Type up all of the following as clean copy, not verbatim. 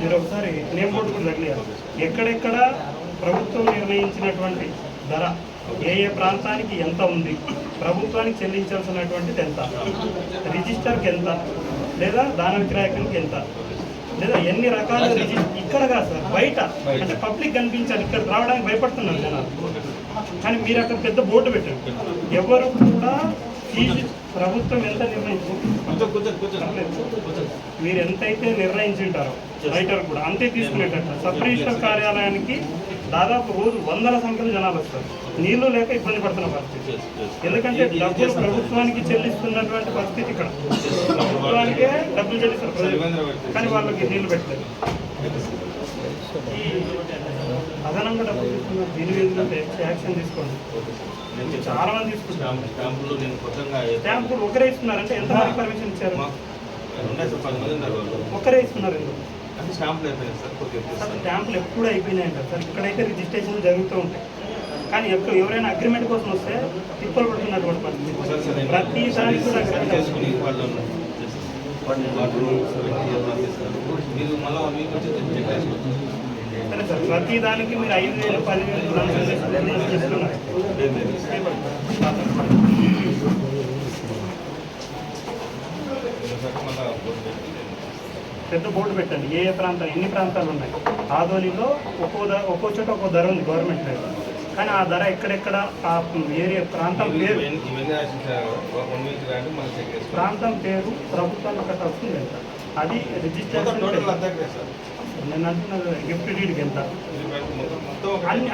మీరు ఒకసారి name board కూడా తగిలేరు. ఎక్కడెక్కడ ప్రభుత్వం నిర్ణయించినటువంటి ధర ఏ ఏ ప్రాంతానికి ఎంత ఉంది, ప్రభుత్వానికి చెల్లించాల్సినటువంటిది ఎంత, రిజిస్టర్కి ఎంత, లేదా దాన విక్రయకునికి ఎంత, లేదా ఎన్ని రకాల ఇక్కడ కాదు సార్, బయట అంటే పబ్లిక్ కనిపించాలి. ఇక్కడ రావడానికి భయపడుతున్నారు జనాలు. కానీ మీరు అక్కడ పెద్ద బోర్డు పెట్టారు. ఎవరు కూడా ప్రభుత్వం ఎంత మీరు ఎంతైతే నిర్ణయించుంటారో రైటర్ కూడా అంతే తీసుకునేటట్టు. సబ్ రిజిస్టర్ కార్యాలయానికి దాదాపు రోజు వందల సంఖ్యలో జనాలు వస్తారు. నీళ్లు లేక ఇబ్బంది పడుతున్న పరిస్థితి. ఎందుకంటే డబ్బులు ప్రభుత్వానికి చెల్లిస్తున్నటువంటి పరిస్థితి. ఇక్కడ ప్రభుత్వానికే డబ్బులు చెల్లిస్తారు కానీ వాళ్ళకి నీళ్లు పెట్టలేదు. అదనంగా డబ్బులు తీసుకున్నారు. దీని మీద యాక్షన్ తీసుకోండి. చాలా మంది తీసుకుంటారు. స్టాంపులు ఒకరే ఇస్తున్నారంటే ఎంత మంది పర్మిషన్ ఇచ్చారు? ఒకరే ఇస్తున్నారు. స్టాంపులు ఎప్పుడు అయిపోయినాయంట సార్. ఇక్కడైతే రిజిస్ట్రేషన్ జరుగుతూ ఉంటాయి కానీ ఎవరైనా అగ్రిమెంట్ కోసం వస్తే తిప్పలు పడుతున్నటువంటి పరిస్థితి. ప్రతి దానికి కూడా సరే సార్, ప్రతి దానికి మీరు 5,000, 10,000 చేస్తున్నారు. పెద్ద బోర్డు పెట్టండి. ఏ ఏ ప్రాంతాలు, ఎన్ని ప్రాంతాలు ఉన్నాయి. ఆదోనిలో ఒక్కో చోట ఒక్కో ధర ఉంది గవర్నమెంట్ రేట్. కానీ ఆ ధర ఎక్కడెక్కడ ఆ ఏరియా ప్రాంతం పేరు ప్రభుత్వానికి కట్టాల్సింది ఎంత, అది రిజిస్ట్రేషన్. నేను అంటున్నది గిఫ్ట్ డీడ్కి ఎంత,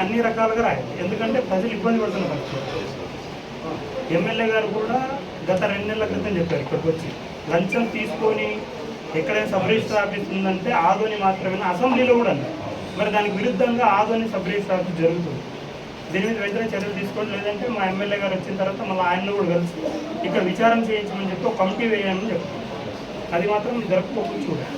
అన్ని రకాలుగా రాయాలి. ఎందుకంటే ప్రజలు ఇబ్బంది పడుతున్న పరిస్థితి. ఎమ్మెల్యే గారు కూడా గత 2 నెలల క్రితం చెప్పారు ఇక్కడికి వచ్చి, లంచం తీసుకొని ఎక్కడైనా సబ్ రిజిస్టర్ ఆఫీస్ ఉందంటే ఆదోని మాత్రమే. అసెంబ్లీలో కూడా అన్నారు. మరి దానికి విరుద్ధంగా ఆదోని సబ్ రిజిస్టర్ ఆఫీస్ జరుగుతుంది. దీని మీద వెంటనే చర్యలు తీసుకోండి. లేదంటే మా ఎమ్మెల్యే గారు వచ్చిన తర్వాత మళ్ళీ ఆయనలో కూడా కలిసి ఇక్కడ విచారణ చేయించమని చెప్పి ఒక కమిటీ వేయాలని చెప్తాం. అది మాత్రం జరుపుకోకుండా చూడండి.